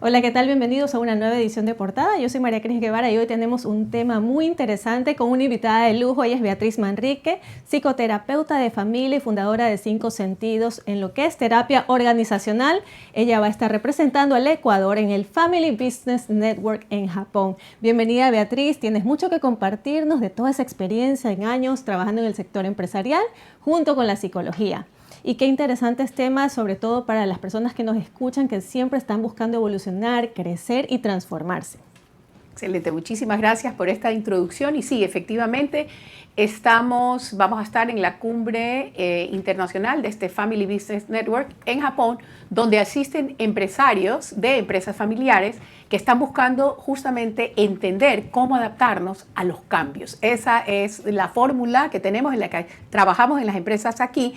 Hola, ¿qué tal? Bienvenidos a una nueva edición de Portada. Yo soy María Cris Guevara y hoy tenemos un tema muy interesante con una invitada de lujo. Ella es Beatriz Manrique, psicoterapeuta de familia y fundadora de 5 Sentidos en lo que es terapia organizacional. Ella va a estar representando al Ecuador en el Family Business Network en Japón. Bienvenida, Beatriz. Tienes mucho que compartirnos de toda esa experiencia en años trabajando en el sector empresarial junto con la psicología. Y qué interesantes temas, sobre todo para las personas que nos escuchan, que siempre están buscando evolucionar, crecer y transformarse. Excelente, muchísimas gracias por esta introducción. Y sí, efectivamente, vamos a estar en la cumbre internacional de este Family Business Network en Japón, donde asisten empresarios de empresas familiares que están buscando justamente entender cómo adaptarnos a los cambios. Esa es la fórmula que tenemos, en la que trabajamos en las empresas aquí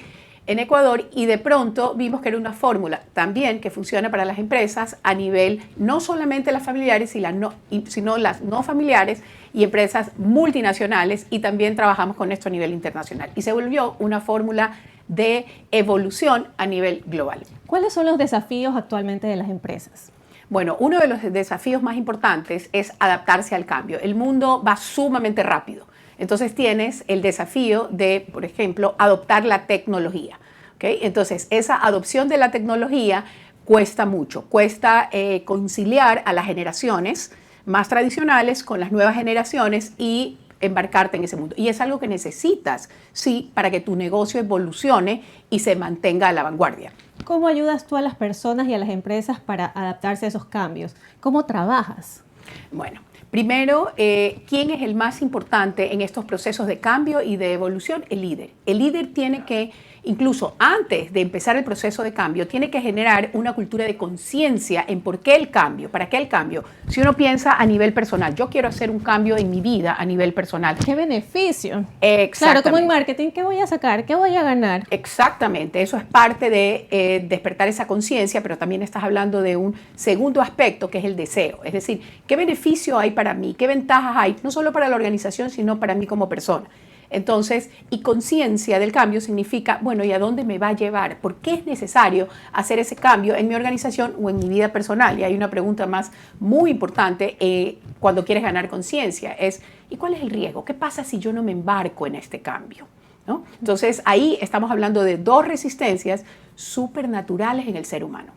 en Ecuador, y de pronto vimos que era una fórmula también que funciona para las empresas a nivel no solamente las familiares, sino las no familiares y empresas multinacionales, y también trabajamos con esto a nivel internacional. Y se volvió una fórmula de evolución a nivel global. ¿Cuáles son los desafíos actualmente de las empresas? Bueno, uno de los desafíos más importantes es adaptarse al cambio. El mundo va sumamente rápido. Entonces tienes el desafío de, por ejemplo, adoptar la tecnología. ¿Okay? Entonces, esa adopción de la tecnología cuesta mucho. Cuesta conciliar a las generaciones más tradicionales con las nuevas generaciones y embarcarte en ese mundo. Y es algo que necesitas, sí, para que tu negocio evolucione y se mantenga a la vanguardia. ¿Cómo ayudas tú a las personas y a las empresas para adaptarse a esos cambios? ¿Cómo trabajas? Bueno, primero, ¿quién es el más importante en estos procesos de cambio y de evolución? El líder. El líder tiene que, incluso antes de empezar el proceso de cambio, tiene que generar una cultura de conciencia en por qué el cambio, para qué el cambio. Si uno piensa a nivel personal, yo quiero hacer un cambio en mi vida a nivel personal. ¿Qué beneficio? Exactamente. Claro, como en marketing, ¿qué voy a sacar? ¿Qué voy a ganar? Exactamente, eso es parte de despertar esa conciencia, pero también estás hablando de un segundo aspecto que es el deseo. Es decir, ¿qué beneficio hay para mí? ¿Qué ventajas hay? No solo para la organización, sino para mí como persona. Entonces, y conciencia del cambio significa, bueno, ¿y a dónde me va a llevar? ¿Por qué es necesario hacer ese cambio en mi organización o en mi vida personal? Y hay una pregunta más muy importante cuando quieres ganar conciencia, es, ¿y cuál es el riesgo? ¿Qué pasa si yo no me embarco en este cambio? ¿No? Entonces, ahí estamos hablando de dos resistencias supernaturales en el ser humano.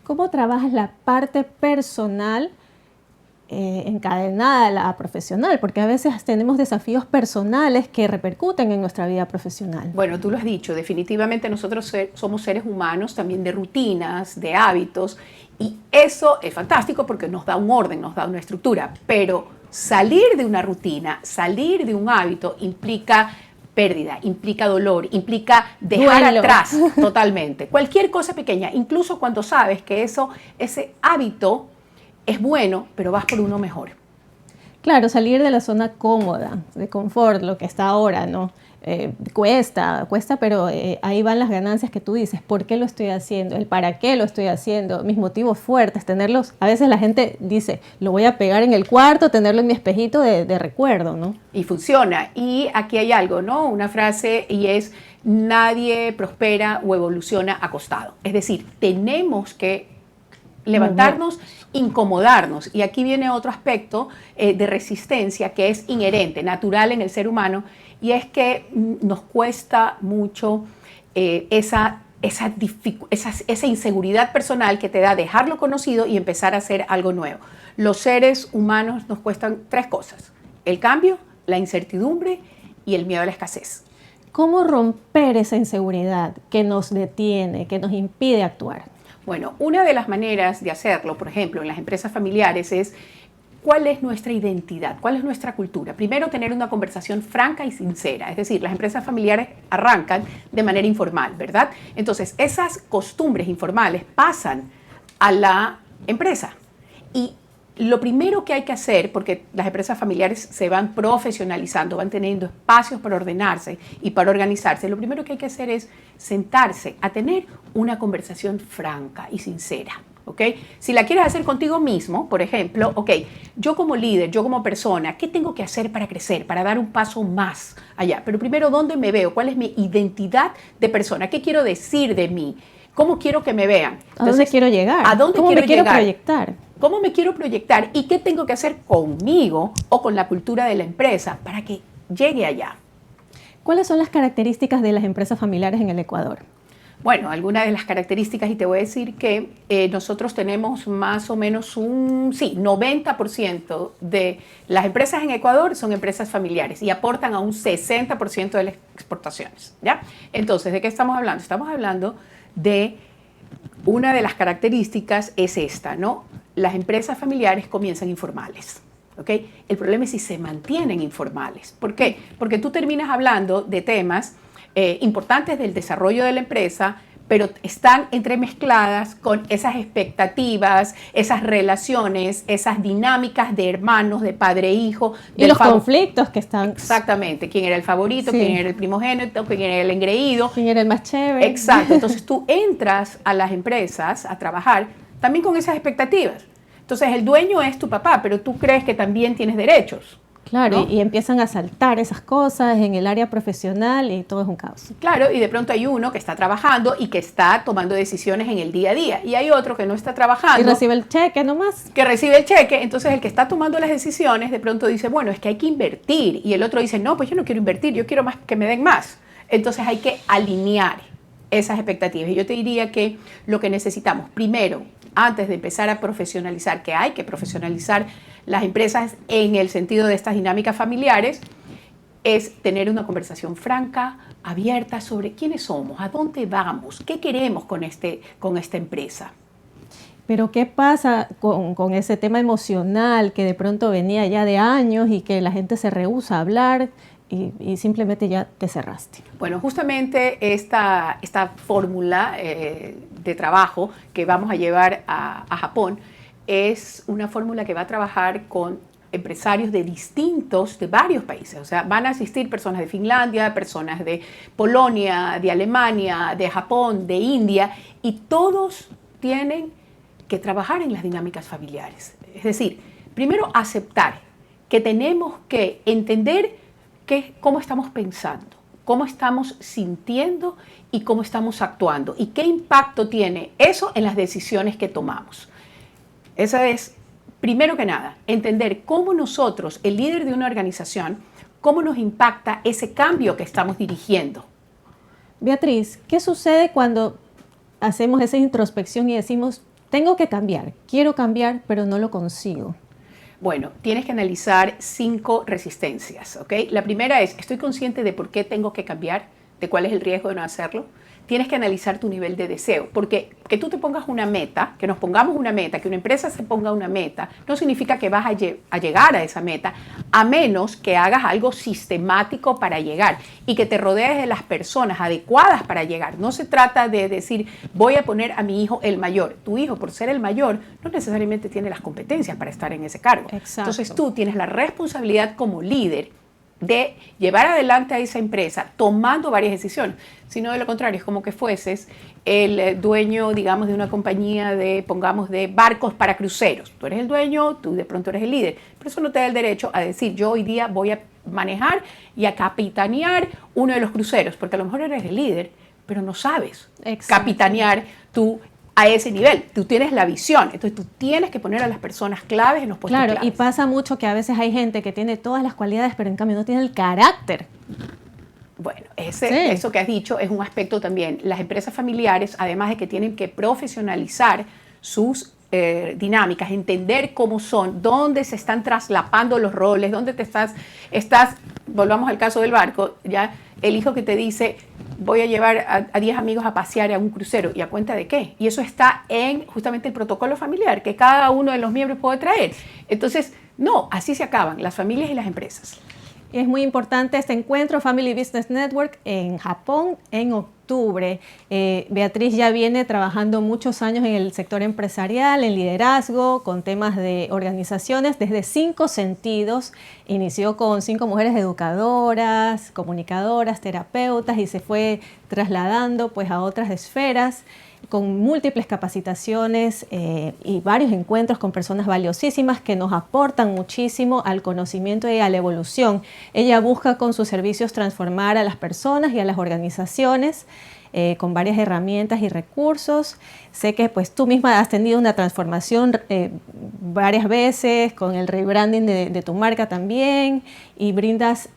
¿Cómo trabajas la parte personal encadenada a la profesional? Porque a veces tenemos desafíos personales que repercuten en nuestra vida profesional. Bueno, tú lo has dicho, definitivamente nosotros somos seres humanos también de rutinas, de hábitos, y eso es fantástico porque nos da un orden, nos da una estructura, pero salir de una rutina, salir de un hábito implica pérdida, implica dolor, implica dejar atrás totalmente. Cualquier cosa pequeña, incluso cuando sabes que ese hábito es bueno, pero vas por uno mejor. Claro, salir de la zona cómoda, de confort, lo que está ahora, ¿no? Cuesta, pero ahí van las ganancias que tú dices. ¿Por qué lo estoy haciendo? ¿El para qué lo estoy haciendo? Mis motivos fuertes, tenerlos. A veces la gente dice, lo voy a pegar en el cuarto, tenerlo en mi espejito de recuerdo, ¿no? Y funciona. Y aquí hay algo, ¿no? Una frase, y es, nadie prospera o evoluciona acostado. Es decir, tenemos que levantarnos, incomodarnos. Y aquí viene otro aspecto de resistencia que es inherente, natural en el ser humano, y es que nos cuesta mucho esa inseguridad personal que te da dejar lo conocido y empezar a hacer algo nuevo. Los seres humanos nos cuestan 3 cosas: el cambio, la incertidumbre y el miedo a la escasez. ¿Cómo romper esa inseguridad que nos detiene, que nos impide actuar? Bueno, una de las maneras de hacerlo, por ejemplo, en las empresas familiares es cuál es nuestra identidad, cuál es nuestra cultura. Primero, tener una conversación franca y sincera. Es decir, las empresas familiares arrancan de manera informal, ¿verdad? Entonces, esas costumbres informales pasan a la empresa. Y lo primero que hay que hacer, porque las empresas familiares se van profesionalizando, van teniendo espacios para ordenarse y para organizarse, lo primero que hay que hacer es sentarse a tener una conversación franca y sincera. ¿Ok? Si la quieres hacer contigo mismo, por ejemplo, ok, yo como líder, yo como persona, ¿qué tengo que hacer para crecer, para dar un paso más allá? Pero primero, ¿dónde me veo? ¿Cuál es mi identidad de persona? ¿Qué quiero decir de mí? ¿Cómo quiero que me vean? Entonces, ¿a dónde quiero llegar? ¿A dónde ¿Cómo quiero me quiero llegar? proyectar? cómo me quiero proyectar y qué tengo que hacer conmigo o con la cultura de la empresa para que llegue allá. ¿Cuáles son las características de las empresas familiares en el Ecuador? Bueno, algunas de las características, y te voy a decir que nosotros tenemos más o menos 90% de las empresas en Ecuador son empresas familiares y aportan a un 60% de las exportaciones, ¿ya? Entonces, ¿de qué estamos hablando? Estamos hablando de una de las características es esta, ¿no? Las empresas familiares comienzan informales. ¿Okay? El problema es si se mantienen informales. ¿Por qué? Porque tú terminas hablando de temas importantes del desarrollo de la empresa, pero están entremezcladas con esas expectativas, esas relaciones, esas dinámicas de hermanos, de padre e hijo. Y los conflictos que están... Exactamente, quién era el favorito, sí, quién era el primogénito, quién era el engreído. Quién era el más chévere. Exacto, entonces tú entras a las empresas a trabajar también con esas expectativas. Entonces el dueño es tu papá, pero tú crees que también tienes derechos. Claro, ¿no? y empiezan a saltar esas cosas en el área profesional y todo es un caos. Claro, y de pronto hay uno que está trabajando y que está tomando decisiones en el día a día. Y hay otro que no está trabajando. Y recibe el cheque nomás. Que recibe el cheque. Entonces el que está tomando las decisiones de pronto dice, bueno, es que hay que invertir. Y el otro dice, no, pues yo no quiero invertir, yo quiero más que me den más. Entonces hay que alinear esas expectativas. Y yo te diría que lo que necesitamos, primero, antes de empezar a profesionalizar, que hay que profesionalizar las empresas en el sentido de estas dinámicas familiares, es tener una conversación franca, abierta sobre quiénes somos, a dónde vamos, qué queremos con esta empresa. Pero ¿qué pasa con ese tema emocional que de pronto venía ya de años y que la gente se rehúsa a hablar y simplemente ya te cerraste? Bueno, justamente esta fórmula de trabajo que vamos a llevar a Japón es una fórmula que va a trabajar con empresarios de varios países. O sea, van a asistir personas de Finlandia, personas de Polonia, de Alemania, de Japón, de India, y todos tienen que trabajar en las dinámicas familiares. Es decir, primero aceptar que tenemos que entender cómo estamos pensando, cómo estamos sintiendo y cómo estamos actuando y qué impacto tiene eso en las decisiones que tomamos. Esa es, primero que nada, entender cómo nosotros, el líder de una organización, cómo nos impacta ese cambio que estamos dirigiendo. Beatriz, ¿qué sucede cuando hacemos esa introspección y decimos, tengo que cambiar, quiero cambiar, pero no lo consigo? Bueno, tienes que analizar 5 resistencias, ¿ok? La primera es, ¿estoy consciente de por qué tengo que cambiar? ¿De cuál es el riesgo de no hacerlo? Tienes que analizar tu nivel de deseo, porque que tú te pongas una meta, que nos pongamos una meta, que una empresa se ponga una meta, no significa que vas a llegar a esa meta, a menos que hagas algo sistemático para llegar y que te rodees de las personas adecuadas para llegar. No se trata de decir, voy a poner a mi hijo el mayor. Tu hijo, por ser el mayor, no necesariamente tiene las competencias para estar en ese cargo. Exacto. Entonces tú tienes la responsabilidad como líder de llevar adelante a esa empresa tomando varias decisiones, sino de lo contrario, es como que fueses el dueño, digamos, de una compañía de barcos para cruceros. Tú eres el dueño, tú de pronto eres el líder, pero eso no te da el derecho a decir, yo hoy día voy a manejar y a capitanear uno de los cruceros, porque a lo mejor eres el líder, pero no sabes capitanear tú a ese nivel. Tú tienes la visión, entonces tú tienes que poner a las personas claves en los puestos claves. Claro, y pasa mucho que a veces hay gente que tiene todas las cualidades, pero en cambio no tiene el carácter. Bueno, eso que has dicho es un aspecto también. Las empresas familiares, además de que tienen que profesionalizar sus dinámicas, entender cómo son, dónde se están traslapando los roles, dónde te estás, volvamos al caso del barco, ya el hijo que te dice, voy a llevar a 10 amigos a pasear a un crucero, ¿y a cuenta de qué? Y eso está en justamente el protocolo familiar, que cada uno de los miembros puede traer. Entonces, no, así se acaban las familias y las empresas. Es muy importante este encuentro Family Business Network en Japón en octubre. Beatriz ya viene trabajando muchos años en el sector empresarial, en liderazgo, con temas de organizaciones desde 5 sentidos. Inició con 5 mujeres educadoras, comunicadoras, terapeutas y se fue trasladando pues a otras esferas, con múltiples capacitaciones y varios encuentros con personas valiosísimas que nos aportan muchísimo al conocimiento y a la evolución. Ella busca con sus servicios transformar a las personas y a las organizaciones con varias herramientas y recursos. Sé que pues tú misma has tenido una transformación varias veces con el rebranding de tu marca también y brindas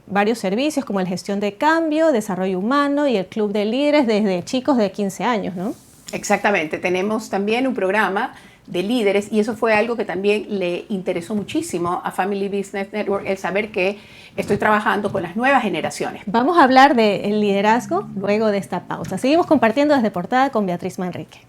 varios servicios como la gestión de cambio, desarrollo humano y el club de líderes desde chicos de 15 años, ¿no? Exactamente, tenemos también un programa de líderes y eso fue algo que también le interesó muchísimo a Family Business Network, el saber que estoy trabajando con las nuevas generaciones. Vamos a hablar del liderazgo luego de esta pausa. Seguimos compartiendo desde Portada con Beatriz Manrique.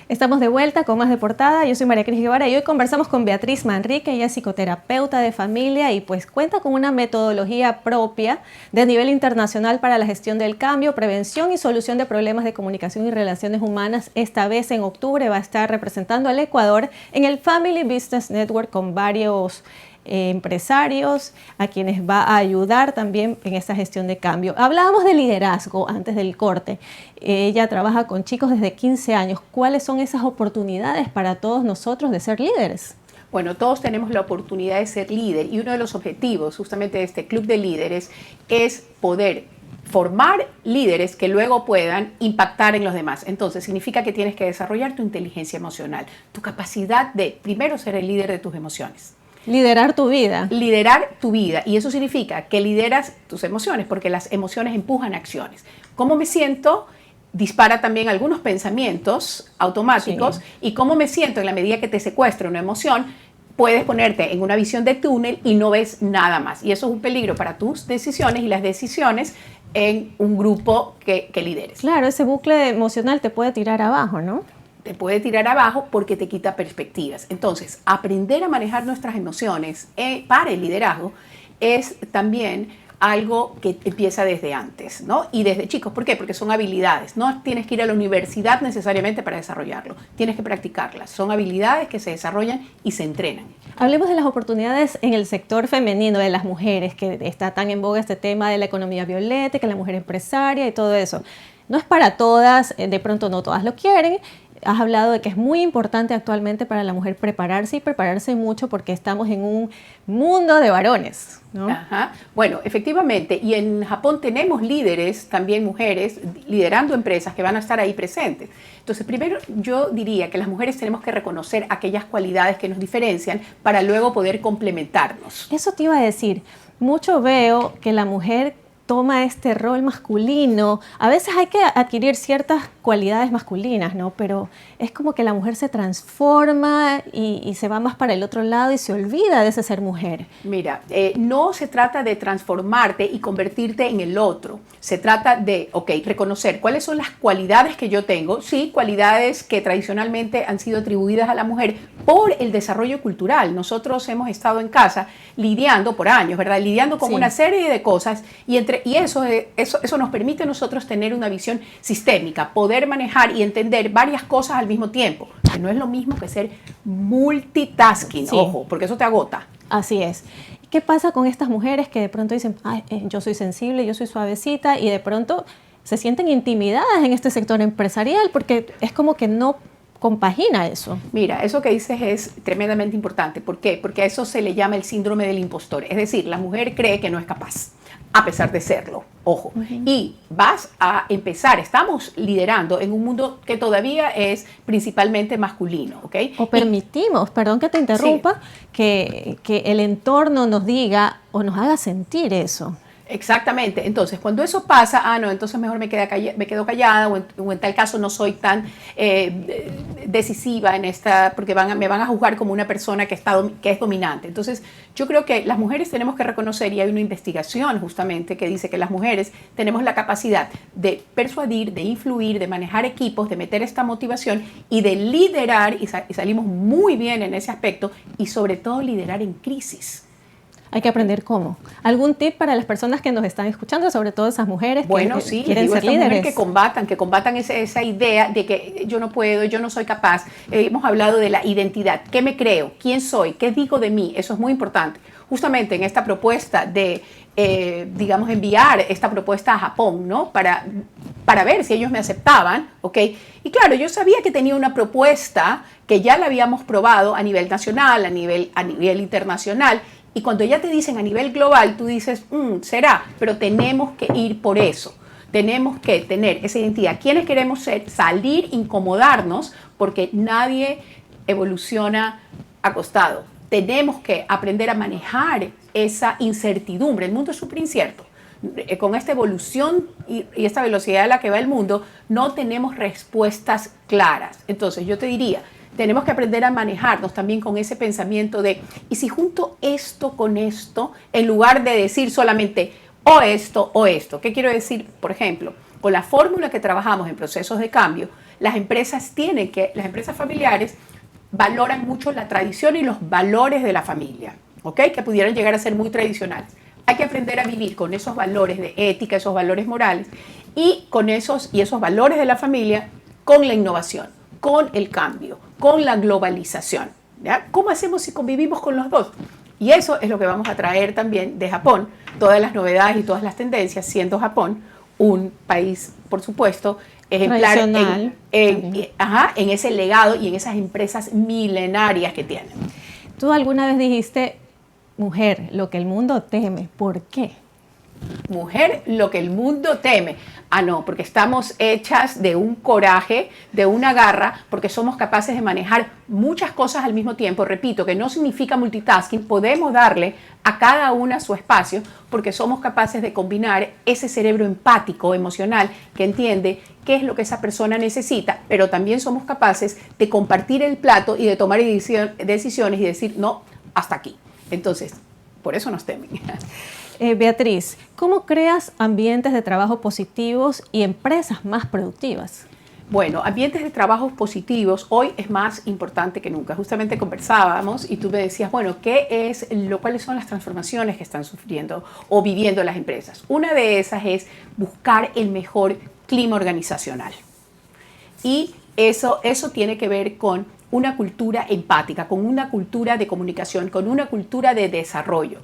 Estamos de vuelta con más de Portada. Yo soy María Cris Guevara y hoy conversamos con Beatriz Manrique. Ella es psicoterapeuta de familia y pues cuenta con una metodología propia de nivel internacional para la gestión del cambio, prevención y solución de problemas de comunicación y relaciones humanas. Esta vez en octubre va a estar representando al Ecuador en el Family Business Network con varios empresarios a quienes va a ayudar también en esta gestión de cambio. Hablábamos de liderazgo antes del corte. Ella trabaja con chicos desde 15 años. ¿Cuáles son esas oportunidades para todos nosotros de ser líderes? Bueno, todos tenemos la oportunidad de ser líder y uno de los objetivos justamente de este club de líderes es poder formar líderes que luego puedan impactar en los demás. Entonces, significa que tienes que desarrollar tu inteligencia emocional, tu capacidad de primero ser el líder de tus emociones. Liderar tu vida. Liderar tu vida. Y eso significa que lideras tus emociones, porque las emociones empujan acciones. ¿Cómo me siento? Dispara también algunos pensamientos automáticos. Sí. Y cómo me siento en la medida que te secuestra una emoción, puedes ponerte en una visión de túnel y no ves nada más. Y eso es un peligro para tus decisiones y las decisiones en un grupo que lideres. Claro, ese bucle emocional te puede tirar abajo, ¿no? Te puede tirar abajo porque te quita perspectivas. Entonces, aprender a manejar nuestras emociones para el liderazgo es también algo que empieza desde antes, ¿no? Y desde chicos. ¿Por qué? Porque son habilidades. No tienes que ir a la universidad necesariamente para desarrollarlo. Tienes que practicarlas. Son habilidades que se desarrollan y se entrenan. Hablemos de las oportunidades en el sector femenino de las mujeres, que está tan en boga este tema de la economía violeta, que la mujer empresaria y todo eso. No es para todas, de pronto no todas lo quieren. Has hablado de que es muy importante actualmente para la mujer prepararse y prepararse mucho porque estamos en un mundo de varones, ¿no? Ajá. Bueno, efectivamente, y en Japón tenemos líderes, también mujeres, liderando empresas que van a estar ahí presentes. Entonces, primero yo diría que las mujeres tenemos que reconocer aquellas cualidades que nos diferencian para luego poder complementarnos. Eso te iba a decir, mucho veo que la mujer toma este rol masculino. A veces hay que adquirir ciertas cualidades masculinas, ¿no? Pero es como que la mujer se transforma y se va más para el otro lado y se olvida de ese ser mujer. Mira, no se trata de transformarte y convertirte en el otro. Se trata de, reconocer cuáles son las cualidades que yo tengo. Sí, cualidades que tradicionalmente han sido atribuidas a la mujer por el desarrollo cultural. Nosotros hemos estado en casa lidiando por años, ¿verdad? Lidiando con una serie de cosas y eso nos permite a nosotros tener una visión sistémica, poder manejar y entender varias cosas al mismo tiempo, que no es lo mismo que ser multitasking, ojo, porque eso te agota. Así es. ¿Qué pasa con estas mujeres que de pronto dicen, yo soy sensible, yo soy suavecita, y de pronto se sienten intimidadas en este sector empresarial porque es como que no compagina eso? Mira, eso que dices es tremendamente importante. ¿Por qué? Porque a eso se le llama el síndrome del impostor. Es decir, la mujer cree que no es capaz, a pesar de serlo. Ojo. Y vas a empezar, estamos liderando en un mundo que todavía es principalmente masculino, ¿ok? O permitimos, perdón que te interrumpa, que el entorno nos diga o nos haga sentir eso. Exactamente. Entonces, cuando eso pasa, entonces mejor me quedo callada o en tal caso no soy tan decisiva en esta, porque me van a juzgar como una persona que es dominante. Entonces, yo creo que las mujeres tenemos que reconocer, y hay una investigación justamente que dice que las mujeres tenemos la capacidad de persuadir, de influir, de manejar equipos, de meter esta motivación y de liderar, y salimos muy bien en ese aspecto, y sobre todo liderar en crisis. Hay que aprender cómo. ¿Algún tip para las personas que nos están escuchando, sobre todo esas mujeres que quieren ser líderes? Que combatan esa idea de que yo no puedo, yo no soy capaz. Hemos hablado de la identidad. ¿Qué me creo? ¿Quién soy? ¿Qué digo de mí? Eso es muy importante. Justamente en esta propuesta de, digamos, enviar esta propuesta a Japón, ¿no? Para ver si ellos me aceptaban, ¿ok? Y claro, yo sabía que tenía una propuesta que ya la habíamos probado a nivel nacional, a nivel internacional. Y cuando ya te dicen a nivel global, tú dices, será, pero tenemos que ir por eso. Tenemos que tener esa identidad. ¿Quiénes queremos ser? Salir, incomodarnos, porque nadie evoluciona acostado. Tenemos que aprender a manejar esa incertidumbre. El mundo es súper incierto. Con esta evolución y esta velocidad a la que va el mundo, no tenemos respuestas claras. Entonces, yo te diría, tenemos que aprender a manejarnos también con ese pensamiento de, ¿y si junto esto con esto, en lugar de decir solamente o esto o esto? ¿Qué quiero decir? Por ejemplo, con la fórmula que trabajamos en procesos de cambio, las empresas familiares valoran mucho la tradición y los valores de la familia, ¿ok? Que pudieran llegar a ser muy tradicionales. Hay que aprender a vivir con esos valores de ética, esos valores morales y con esos valores de la familia, con la innovación, con el cambio, con la globalización. ¿Ya? ¿Cómo hacemos si convivimos con los dos? Y eso es lo que vamos a traer también de Japón, todas las novedades y todas las tendencias, siendo Japón un país, por supuesto, ejemplar en ese legado y en esas empresas milenarias que tienen. Tú alguna vez dijiste, mujer, lo que el mundo teme. ¿Por qué? Mujer, lo que el mundo teme. Ah, no, porque estamos hechas de un coraje, de una garra, porque somos capaces de manejar muchas cosas al mismo tiempo. Repito, que no significa multitasking, podemos darle a cada una su espacio, porque somos capaces de combinar ese cerebro empático, emocional, que entiende qué es lo que esa persona necesita, pero también somos capaces de compartir el plato y de tomar decisiones y decir, no, hasta aquí. Entonces, por eso nos temen. Beatriz, ¿cómo creas ambientes de trabajo positivos y empresas más productivas? Bueno, ambientes de trabajo positivos hoy es más importante que nunca. Justamente conversábamos y tú me decías, bueno, ¿cuáles son las transformaciones que están sufriendo o viviendo las empresas? Una de esas es buscar el mejor clima organizacional. Y eso tiene que ver con una cultura empática, con una cultura de comunicación, con una cultura de desarrollo.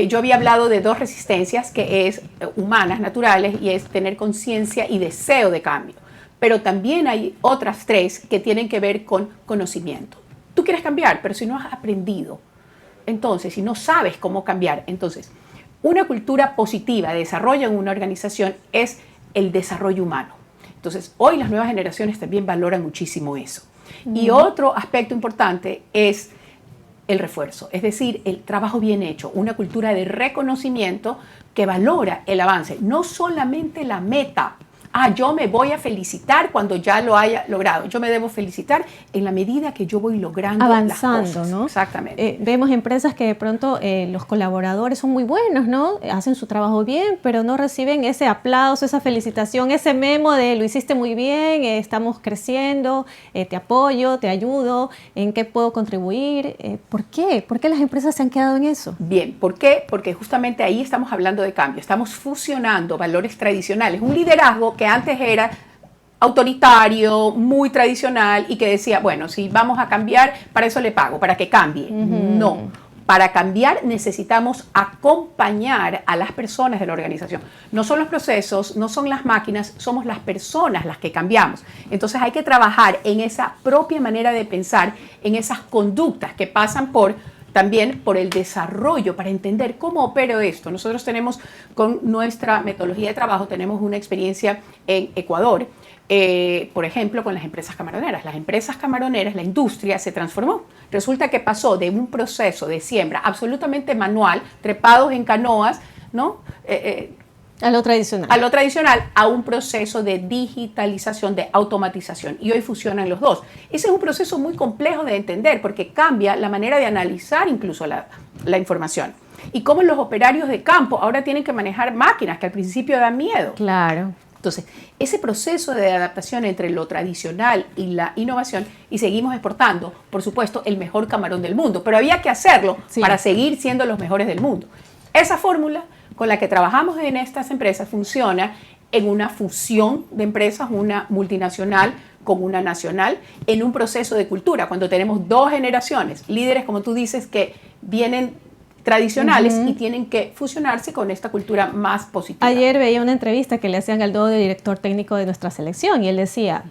Yo había hablado de 2 resistencias que es humanas, naturales, y es tener conciencia y deseo de cambio. Pero también hay otras 3 que tienen que ver con conocimiento. Tú quieres cambiar, pero si no has aprendido, entonces, si no sabes cómo cambiar, entonces, una cultura positiva de desarrollo en una organización es el desarrollo humano. Entonces, hoy las nuevas generaciones también valoran muchísimo eso. Y otro aspecto importante es el refuerzo, es decir, el trabajo bien hecho, una cultura de reconocimiento que valora el avance, no solamente la meta. Yo me voy a felicitar cuando ya lo haya logrado. Yo me debo felicitar en la medida que yo voy logrando avanzando, las cosas. ¿no? Exactamente. Vemos empresas que de pronto los colaboradores son muy buenos, ¿no? Hacen su trabajo bien, pero no reciben ese aplauso, esa felicitación, ese memo de lo hiciste muy bien, estamos creciendo, te apoyo, te ayudo, ¿en qué puedo contribuir? ¿Por qué? ¿Por qué las empresas se han quedado en eso? Bien, ¿por qué? Porque justamente ahí estamos hablando de cambio. Estamos fusionando valores tradicionales. Un liderazgo que antes era autoritario, muy tradicional y que decía, bueno, si vamos a cambiar, para eso le pago, para que cambie. No, para cambiar necesitamos acompañar a las personas de la organización. No son los procesos, no son las máquinas, somos las personas las que cambiamos. Entonces hay que trabajar en esa propia manera de pensar, en esas conductas que pasan también por el desarrollo, para entender cómo opera esto. Nosotros tenemos, con nuestra metodología de trabajo, tenemos una experiencia en Ecuador, por ejemplo, con las empresas camaroneras. Las empresas camaroneras, la industria se transformó. Resulta que pasó de un proceso de siembra absolutamente manual, trepados en canoas, ¿no? A lo tradicional. A lo tradicional, a un proceso de digitalización, de automatización. Y hoy fusionan los dos. Ese es un proceso muy complejo de entender porque cambia la manera de analizar incluso la información. Y cómo los operarios de campo ahora tienen que manejar máquinas que al principio dan miedo. Claro. Entonces, ese proceso de adaptación entre lo tradicional y la innovación, y seguimos exportando, por supuesto, el mejor camarón del mundo, pero había que hacerlo para seguir siendo los mejores del mundo. Esa fórmula con la que trabajamos en estas empresas funciona en una fusión de empresas, una multinacional con una nacional, en un proceso de cultura, cuando tenemos dos generaciones, líderes, como tú dices, que vienen tradicionales y tienen que fusionarse con esta cultura más positiva. Ayer veía una entrevista que le hacían al nuevo director técnico de nuestra selección y él decía,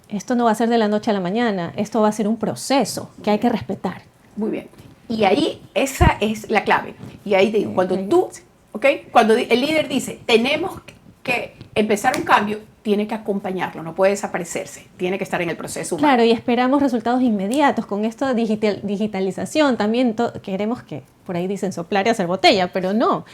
esto no va a ser de la noche a la mañana, esto va a ser un proceso que hay que respetar. Muy bien. Y ahí esa es la clave. Y ahí te digo, cuando cuando el líder dice, tenemos que empezar un cambio, tiene que acompañarlo, no puede desaparecerse, tiene que estar en el proceso humano. Claro, y esperamos resultados inmediatos con esto de digitalización. También queremos que, por ahí dicen soplar y hacer botella, pero no,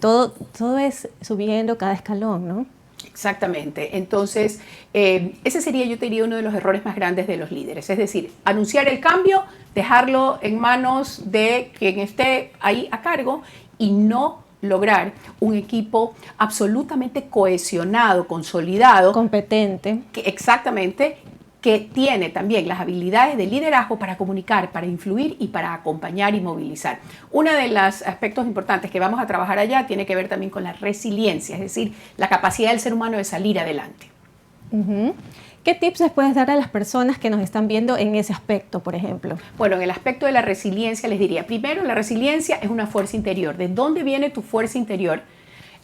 todo es subiendo cada escalón, ¿no? Exactamente. Entonces, ese sería, yo te diría, uno de los errores más grandes de los líderes. Es decir, anunciar el cambio, dejarlo en manos de quien esté ahí a cargo y no lograr un equipo absolutamente cohesionado, consolidado, competente, que tiene también las habilidades de liderazgo para comunicar, para influir y para acompañar y movilizar. Uno de los aspectos importantes que vamos a trabajar allá tiene que ver también con la resiliencia, es decir, la capacidad del ser humano de salir adelante. ¿Qué tips les puedes dar a las personas que nos están viendo en ese aspecto, por ejemplo? Bueno, en el aspecto de la resiliencia les diría, primero, la resiliencia es una fuerza interior. ¿De dónde viene tu fuerza interior?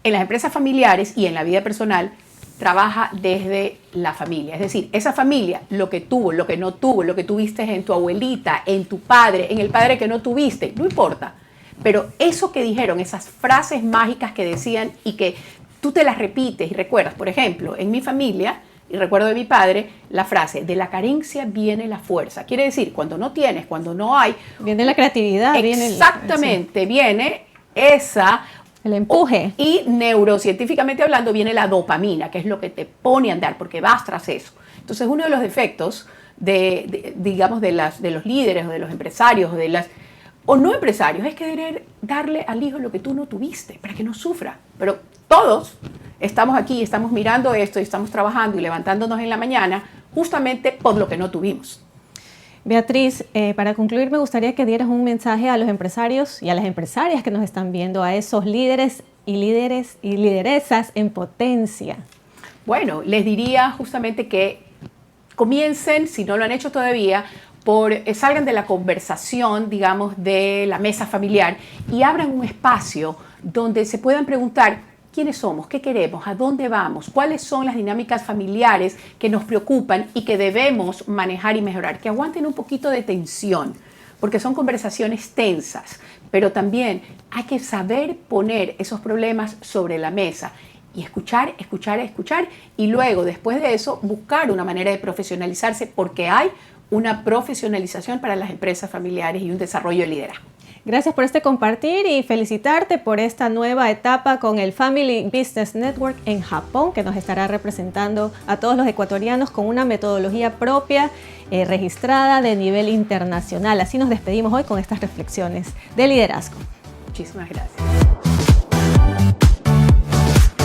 En las empresas familiares y en la vida personal, trabaja desde la familia. Es decir, esa familia, lo que tuvo, lo que no tuvo, lo que tuviste en tu abuelita, en tu padre, en el padre que no tuviste, no importa. Pero eso que dijeron, esas frases mágicas que decían y que tú te las repites y recuerdas. Por ejemplo, en mi familia, y recuerdo de mi padre, la frase, de la carencia viene la fuerza. Quiere decir, cuando no tienes, cuando no hay... Viene la creatividad. Exactamente, viene esa... El empuje. Y neurocientíficamente hablando viene la dopamina, que es lo que te pone a andar, porque vas tras eso. Entonces, uno de los defectos digamos, de los líderes o de los empresarios o no empresarios es querer darle al hijo lo que tú no tuviste, para que no sufra. Pero todos estamos aquí, estamos mirando esto y estamos trabajando y levantándonos en la mañana justamente por lo que no tuvimos. Beatriz, para concluir me gustaría que dieras un mensaje a los empresarios y a las empresarias que nos están viendo, a esos líderes y lideresas en potencia. Bueno, les diría justamente que comiencen, si no lo han hecho todavía, salgan de la conversación, digamos, de la mesa familiar y abran un espacio donde se puedan preguntar quiénes somos, qué queremos, a dónde vamos, cuáles son las dinámicas familiares que nos preocupan y que debemos manejar y mejorar, que aguanten un poquito de tensión, porque son conversaciones tensas, pero también hay que saber poner esos problemas sobre la mesa y escuchar, y luego, después de eso, buscar una manera de profesionalizarse, porque hay una profesionalización para las empresas familiares y un desarrollo de liderazgo. Gracias por este compartir y felicitarte por esta nueva etapa con el Family Business Network en Japón, que nos estará representando a todos los ecuatorianos con una metodología propia, registrada de nivel internacional. Así nos despedimos hoy con estas reflexiones de liderazgo. Muchísimas gracias.